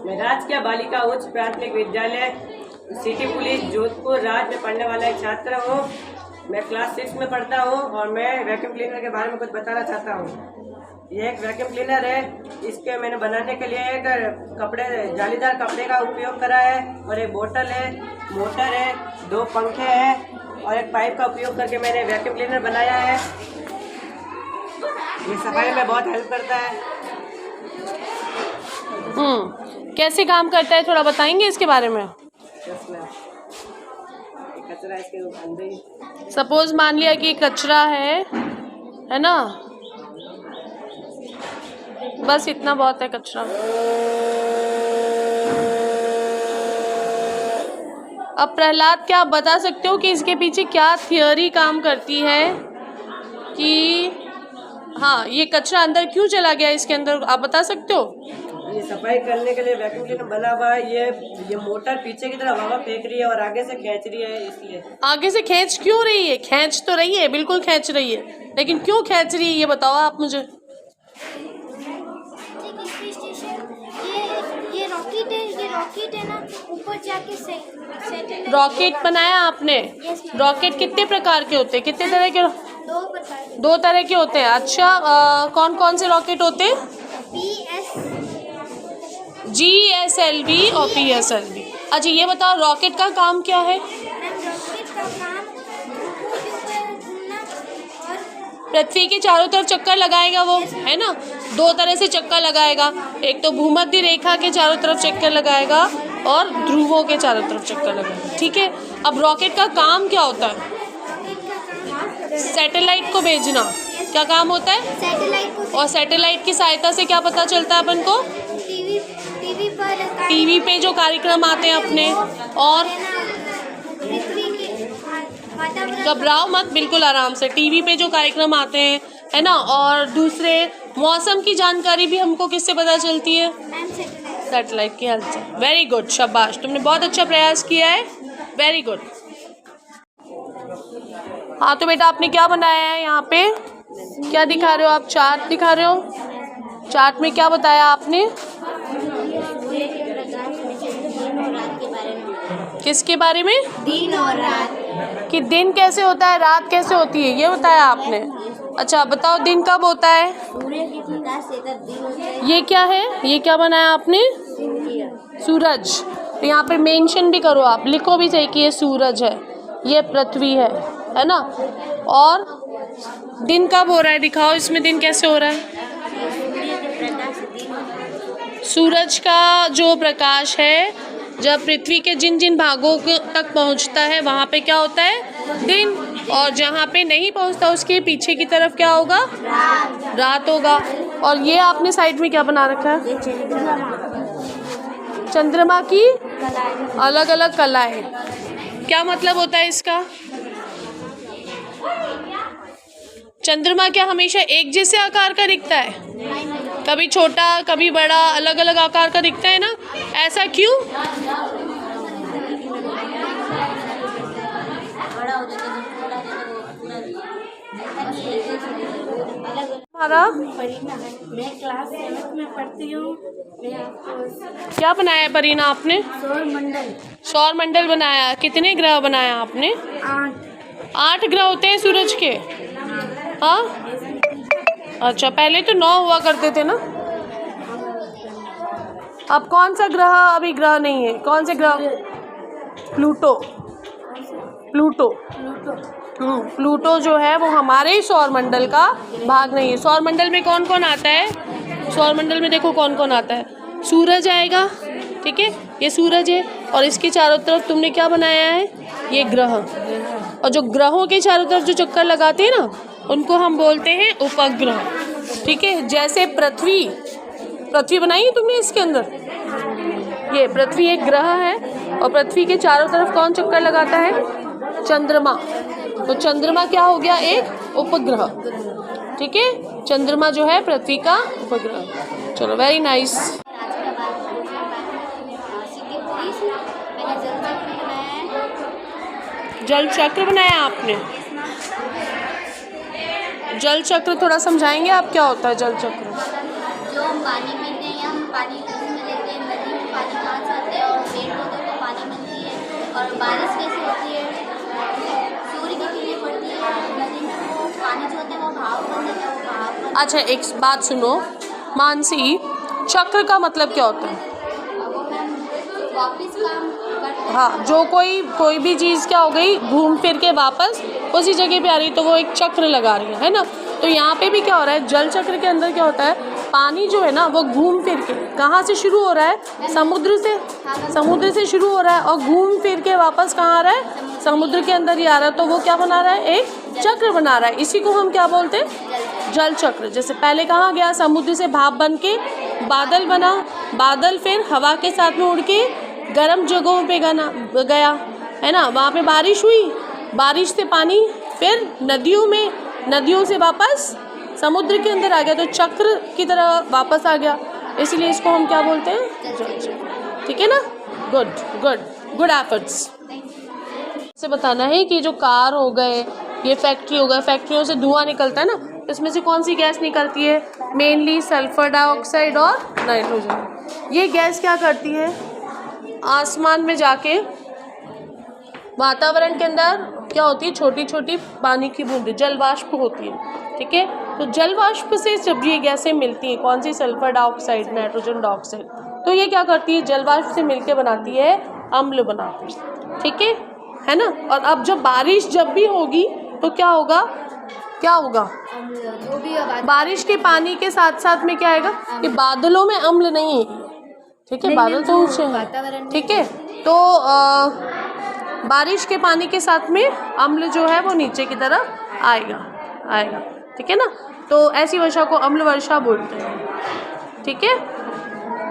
मैं राजकीय बालिका उच्च प्राथमिक विद्यालय सिटी पुलिस जोधपुर राज्य में पढ़ने वाला एक छात्र हूँ। मैं क्लास 6 में पढ़ता हूँ और मैं वैक्यूम क्लीनर के बारे में कुछ बताना चाहता हूँ। ये एक वैक्यूम क्लीनर है। इसके मैंने बनाने के लिए एक जालीदार कपड़े का उपयोग करा है और एक बोतल है, मोटर है, 2 पंखे हैं और एक पाइप का उपयोग करके मैंने वैक्यूम क्लीनर बनाया है। ये सफाई में बहुत हेल्प करता है। कैसे काम करता है थोड़ा बताएंगे इसके बारे में? कचरा इसके अंदर ही। सपोज मान लिया कि कचरा है ना, बस इतना बहुत है कचरा। अब प्रहलाद, क्या आप बता सकते हो कि इसके पीछे क्या थियोरी काम करती है कि हाँ ये कचरा अंदर क्यों चला गया इसके अंदर, आप बता सकते हो? ये सफाई करने के लिए वैक्यूम क्लीनर बना हुआ है। ये मोटर पीछे की तरफ हवा फेंक रही है और आगे से खींच रही है। इसलिए आगे से खींच क्यों रही है? खींच तो रही है, बिल्कुल खींच रही है, लेकिन क्यों खींच रही है ये बताओ आप मुझे। ये रॉकेट है ना, ऊपर जाके सैटेलाइट। रॉकेट बनाया आपने? रॉकेट कितने प्रकार के होते हैं? कितने तरह के? 2 तरह के होते हैं। अच्छा, कौन कौन से रॉकेट होते हैं? GSLV और PSLV। अच्छा ये बताओ रॉकेट का काम क्या है? रॉकेट का काम पृथ्वी के चारों तरफ चक्कर लगाएगा वो, है ना? 2 तरह से चक्कर लगाएगा, एक तो भूमध्य रेखा के चारों तरफ चक्कर लगाएगा और ध्रुवों के चारों तरफ चक्कर लगाएगा, ठीक है। अब रॉकेट का काम क्या होता है? सैटेलाइट को भेजना। क्या काम होता है? सैटेलाइट को। और सैटेलाइट की सहायता से क्या पता चलता है अपन को? टीवी पे जो कार्यक्रम आते हैं अपने, और घबराओ मत, बिल्कुल आराम से। टीवी पे जो कार्यक्रम आते हैं, है ना, और दूसरे मौसम की जानकारी भी हमको किससे पता चलती है? सैटेलाइट की हेल्प से। वेरी गुड, शाबाश, तुमने बहुत अच्छा प्रयास किया है, वेरी गुड। हाँ तो बेटा आपने क्या बनाया है यहाँ पे? क्या दिखा रहे हो आप? चार्ट दिखा रहे हो। चार्ट में क्या बताया आपने? किसके बारे में? दिन और रात। कि दिन कैसे होता है, रात कैसे होती है, ये बताया आपने। अच्छा बताओ दिन कब होता है? सूर्य के प्रकाश से तब दिन होता है। ये क्या है? ये क्या बनाया आपने? सूरज। तो यहाँ पे मेंशन भी करो, आप लिखो भी सही कि ये सूरज है, ये पृथ्वी है ना। और दिन कब हो रहा है दिखाओ, इसमें दिन कैसे हो रहा है? सूरज का जो प्रकाश है जब पृथ्वी के जिन जिन भागों तक पहुंचता है वहाँ पे क्या होता है? दिन। और जहाँ पे नहीं पहुंचता उसके पीछे की तरफ क्या होगा? रात होगा। और ये आपने साइड में क्या बना रखा है? चंद्रमा की अलग अलग कलाएं। क्या मतलब होता है इसका? चंद्रमा क्या हमेशा एक जैसे आकार का दिखता है? कभी छोटा कभी बड़ा, अलग अलग आकार का दिखता है ना, ऐसा क्यों? मैं क्लास 7 में पढ़ती हूँ। क्या बनाया है परीना आपने? सौर मंडल बनाया। कितने ग्रह बनाया आपने? 8 ग्रह होते हैं सूरज के। हाँ अच्छा, पहले तो 9 हुआ करते थे ना। अब कौन सा ग्रह अभी ग्रह नहीं है? कौन से ग्रह? प्लूटो प्लूटो जो है वो हमारे ही सौर मंडल का भाग नहीं है। सौर मंडल में कौन कौन आता है? सौर मंडल में देखो कौन कौन आता है। सूरज आएगा, ठीक है, ये सूरज है, और इसके चारों तरफ तुमने क्या बनाया है? ये ग्रह। और जो ग्रहों के चारों तरफ जो चक्कर लगाते हैं ना, उनको हम बोलते हैं उपग्रह, ठीक है। जैसे पृथ्वी बनाई है तुमने, इसके अंदर ये पृथ्वी एक ग्रह है और पृथ्वी के चारों तरफ कौन चक्कर लगाता है? चंद्रमा। तो चंद्रमा क्या हो गया? एक उपग्रह, ठीक है। चंद्रमा जो है पृथ्वी का उपग्रह। चलो वेरी नाइस। जल चक्र बनाया आपने? जल चक्र थोड़ा समझाएंगे आप, क्या होता है जल चक्र? जो हम पानी पीते हैं, हम पानी उसमें लेते हैं, नदी में बारिश कैसे होती है, सूर्य की किरणें पड़ती है नदी में, वो पानी जो होता है वो भाव बन जाता है, वो भाव अच्छा एक बात सुनो मानसी, चक्र का मतलब क्या होता है? वो मैम वापस काम करते हैं। हाँ, जो कोई भी चीज़ क्या हो गई घूम फिर के वापस उसी जगह पे आ रही, तो वो एक चक्र लगा रही है ना। तो यहाँ पे भी क्या हो रहा है, जल चक्र के अंदर क्या होता है, पानी जो है ना वो घूम फिर के कहाँ से शुरू हो रहा है, समुद्र से शुरू हो रहा है और घूम फिर के वापस कहाँ आ रहा है, समुद्र के अंदर ही आ रहा है। तो वो क्या बना रहा है, एक चक्र बना रहा है। इसी को हम क्या बोलते हैं, जल चक्र। जैसे पहले कहाँ गया, समुद्र से भाप बन के बादल बना, बादल फिर हवा के साथ में उड़ के गर्म जगहों पे गया है ना, वहाँ पे बारिश हुई, बारिश से पानी फिर नदियों में, नदियों से वापस समुद्र के अंदर आ गया, तो चक्र की तरह वापस आ गया। इसलिए इसको हम क्या बोलते हैं, जल चक्र। ठीक है ना, गुड एफर्ट्स। से बताना है कि जो कार हो गए, ये फैक्ट्री हो गए, फैक्ट्रियों से धुआं निकलता है ना, इसमें से कौन सी गैस निकलती है, मेनली सल्फर डाइऑक्साइड और नाइट्रोजन। ये गैस क्या करती है, आसमान में जाके वातावरण के अंदर क्या होती है, छोटी छोटी पानी की बूंदें, जल वाष्प होती है। ठीक है, तो जल वाष्प से जब ये गैसें मिलती हैं, कौन सी, सल्फर डाइऑक्साइड, नाइट्रोजन डाइऑक्साइड, तो ये क्या करती है, जल वाष्प से मिलकर बनाती है अम्ल बनाती है। ठीक है ना। और अब जब बारिश जब भी होगी तो क्या होगा, बारिश के पानी के साथ साथ में क्या आएगा कि बादलों में अम्ल नहीं है। ठीक है, बादल तो ऊंचे हैं। ठीक है, तो बारिश के पानी के साथ में अम्ल जो है वो नीचे की तरफ आएगा। ठीक है ना, तो ऐसी वर्षा को अम्ल वर्षा बोलते हैं। ठीक है,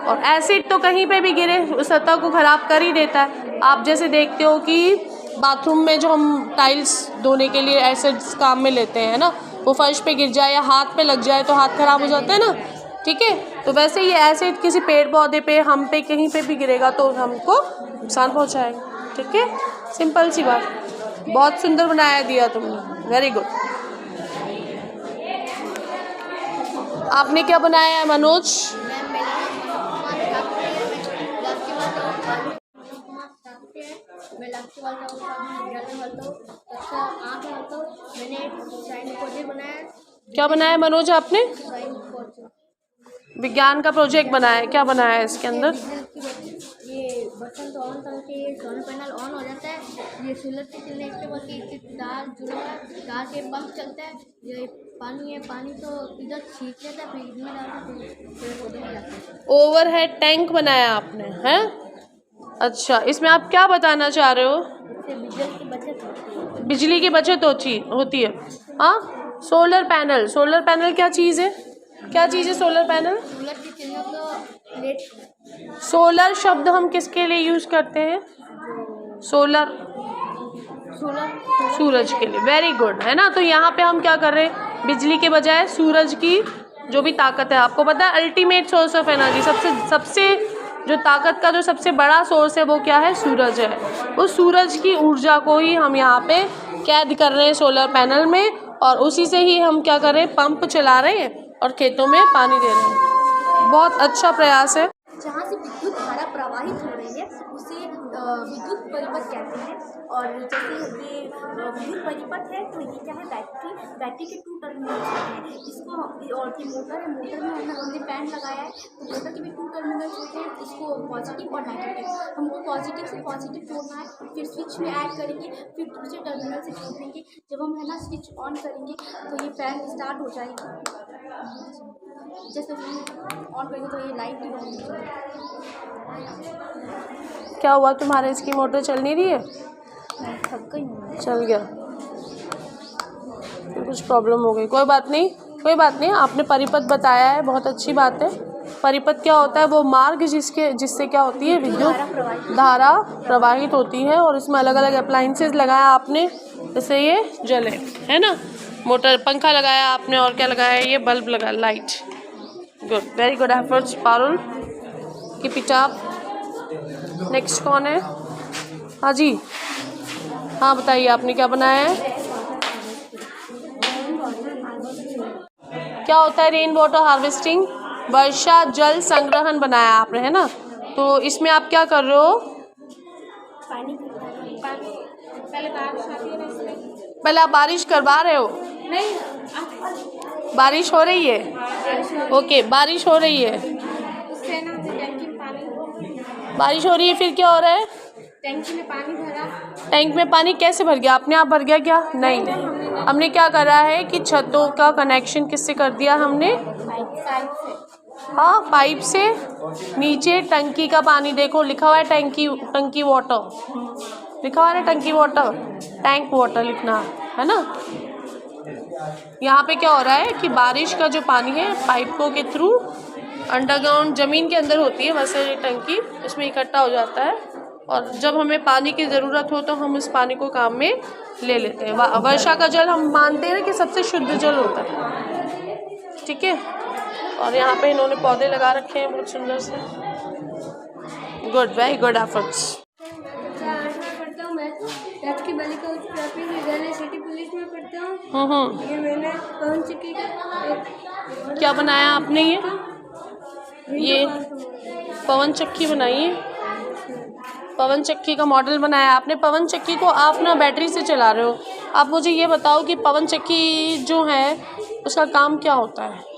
और एसिड तो कहीं पे भी गिरे उस सतह को खराब कर ही देता है। आप जैसे देखते हो कि बाथरूम में जो हम टाइल्स धोने के लिए एसिड्स काम में लेते हैं ना, वो फर्श पे गिर जाए या हाथ पे लग जाए तो हाथ खराब हो जाता है ना। ठीक है, तो वैसे ये एसिड किसी पेड़ पौधे पे, हम पे, कहीं पे भी गिरेगा तो हमको नुकसान पहुंचाएगा। ठीक है, सिंपल सी बात। बहुत सुंदर बनाया दिया तुमने, वेरी गुड। आपने क्या बनाया है मनोज? क्या बनाया मनोज आपने? विज्ञान का प्रोजेक्ट बनाया है, क्या बनाया है इसके अंदर? ये बटन तो ऑन करके सोलर पैनल ऑन हो जाता है, ये सोलर से चलने के तार जुड़ा हुआ है, तार के पंप चलता है, ये पानी है, पानी तो इधर खींच लेता है, फिर इसमें डालता है। ओवरहेड टैंक बनाया आपने, हैं? अच्छा, इसमें आप क्या बताना चाह रहे हो? बिजली की बचत होती है। हाँ, सोलर पैनल क्या चीज़ है, सोलर पैनल? सोलर शब्द हम किसके लिए यूज़ करते हैं? सूरज के लिए। वेरी गुड, है ना। तो यहाँ पे हम क्या कर रहे हैं, बिजली के बजाय सूरज की जो भी ताकत है, आपको पता है अल्टीमेट सोर्स ऑफ एनर्जी, सबसे जो ताकत का जो सबसे बड़ा सोर्स है वो क्या है, सूरज है। उस सूरज की ऊर्जा को ही हम यहाँ पे कैद कर रहे हैं सोलर पैनल में, और उसी से ही हम क्या कर रहे हैं, पंप चला रहे हैं और खेतों में पानी दे रहे हैं। बहुत अच्छा प्रयास है। जहाँ से विद्युत धारा प्रवाहित हो रही है उसे विद्युत परिपथ कहते हैं। और जैसे ये विद्युत परिपथ है तो ये क्या है, बैटरी के 2 टर्मिनल्स होते हैं इसको, और ये मोटर में हमने फैन लगाया है, तो मोटर के भी 2 टर्मिनल्स होते हैं, इसको पॉजिटिव और नेगेटिव, हमको पॉजिटिव से पॉजिटिव जोड़ना है, फिर स्विच में ऐड करेंगे, फिर दूसरे टर्मिनल से जोड़ देंगे। जब हम है ना स्विच ऑन करेंगे तो ये फैन स्टार्ट हो जाएगी, जैसे ऑन करेंगे तो ये लाइट भी ऑन हो जाएगी। क्या हुआ तुम्हारे, इसकी मोटर चल नहीं रही है? थक गई, चल गया, कुछ प्रॉब्लम हो गई। कोई बात नहीं, आपने परिपथ बताया है, बहुत अच्छी बात है। परिपथ क्या होता है, वो मार्ग जिससे क्या होती है, विद्युत धारा प्रवाहित होती है, और इसमें अलग अलग अप्लाइंसेस लगाया आपने, जैसे ये जले, है ना, मोटर, पंखा लगाया आपने, और क्या लगाया है, ये बल्ब लगाया, light. Good, very good efforts Parul, keep it up. Next कौन है? हाँ जी, हाँ बताइए, आपने क्या बनाया है? क्या होता है रेन वाटर हार्वेस्टिंग? वर्षा जल संग्रहण बनाया आपने, है ना। तो इसमें आप क्या कर रहे हो? पानी पहले बारिश आती है ना इसलिए। पहले आप बारिश करवा रहे हो? नहीं, बारिश हो रही है? ओके, बारिश हो रही है। उससे ना टैंकी में पानी, बारिश हो रही है, फिर क्या हो रहा है? टैंकी में पानी भरा। टैंक में पानी कैसे भर गया? अपने आप भर गया क्या? नहीं, हमने क्या करा है कि छतों का कनेक्शन किससे कर दिया हमने? पाइप से। हाँ, पाइप से। नीचे टंकी का पानी देखो, लिखा हुआ है टंकी वाटर, लिखा हुआ है टंकी वाटर, टैंक वाटर लिखना है ना। यहाँ पे क्या हो रहा है कि बारिश का जो पानी है पाइपों के थ्रू अंडरग्राउंड ज़मीन के अंदर होती है वैसे ये टंकी, उसमें इकट्ठा हो जाता है और जब हमें पानी की ज़रूरत हो तो हम इस पानी को काम में ले लेते हैं। वर्षा का जल हम मानते हैं कि सबसे शुद्ध जल होता है, ठीक है। और यहाँ पे इन्होंने पौधे लगा रखे हैं बहुत सुंदर से। Good, very good efforts. पढ़ता हूँ मैं राजकीय बालिका उच्च प्राथमिक विद्यालय सिटी पुलिस में पढ़ता हूँ। ये मैंने पवन चक्की का क्या बनाया आपने? ये पवन चक्की बनाई है, पवन चक्की का मॉडल बनाया आपने। पवन चक्की को आप ना बैटरी से चला रहे हो। आप मुझे ये बताओ कि पवन चक्की जो है उसका काम क्या होता है?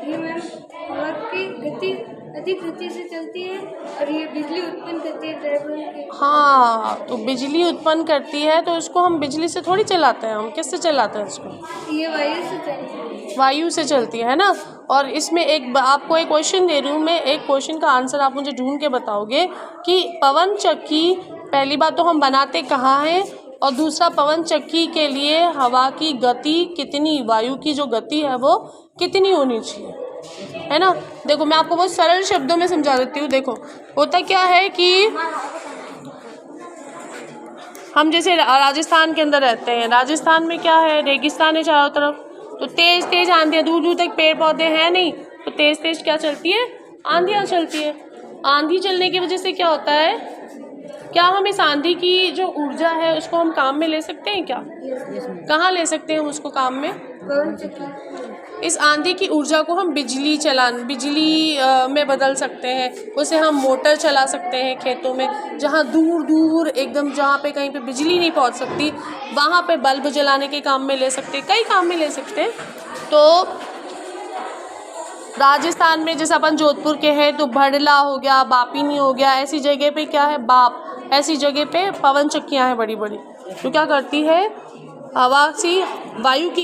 ये मैम हवा की गति अधिक गति से चलती है और ये बिजली उत्पन्न करती है ड्राइवरों की। हाँ, तो बिजली उत्पन्न करती है तो इसको हम बिजली से थोड़ी चलाते हैं, हम किससे चलाते हैं इसको? ये वायु से चलती है। वायु से चलती है ना। और इसमें आपको एक क्वेश्चन दे रही हूँ मैं, एक क्वेश्चन का आंसर आप मुझे ढूंढ के बताओगे कि पवन चक्की पहली बात तो हम बनाते कहाँ हैं और दूसरा पवन चक्की के लिए हवा की गति कितनी, वायु की जो गति है वो कितनी होनी चाहिए, है ना। देखो मैं आपको बहुत सरल शब्दों में समझा देती हूँ। देखो होता क्या है कि हम जैसे राजस्थान के अंदर रहते हैं, राजस्थान में क्या है, रेगिस्तान है चारों तरफ, तो तेज तेज आंधियाँ, दूर दूर तक पेड़ पौधे हैं नहीं, तो तेज तेज क्या चलती है? आंधियाँ चलती है। आंधी चलने की वजह से क्या होता है, क्या हम इस आंधी की जो ऊर्जा है उसको हम काम में ले सकते हैं क्या? कहाँ ले सकते हैं हम उसको काम में? पवन चक्की। इस आंधी की ऊर्जा को हम बिजली में बदल सकते हैं। उसे हम मोटर चला सकते हैं खेतों में, जहाँ दूर दूर एकदम जहाँ पे कहीं पे बिजली नहीं पहुँच सकती वहाँ पे बल्ब जलाने के काम में ले सकते हैं, कई काम में ले सकते हैं। तो राजस्थान में जैसे अपन जोधपुर के हैं तो भड़ला हो गया, बापिनी हो गया, ऐसी जगह पे क्या है, ऐसी जगह पे पवन चक्कियाँ हैं बड़ी बड़ी, जो क्या करती है, हवा सी वायु की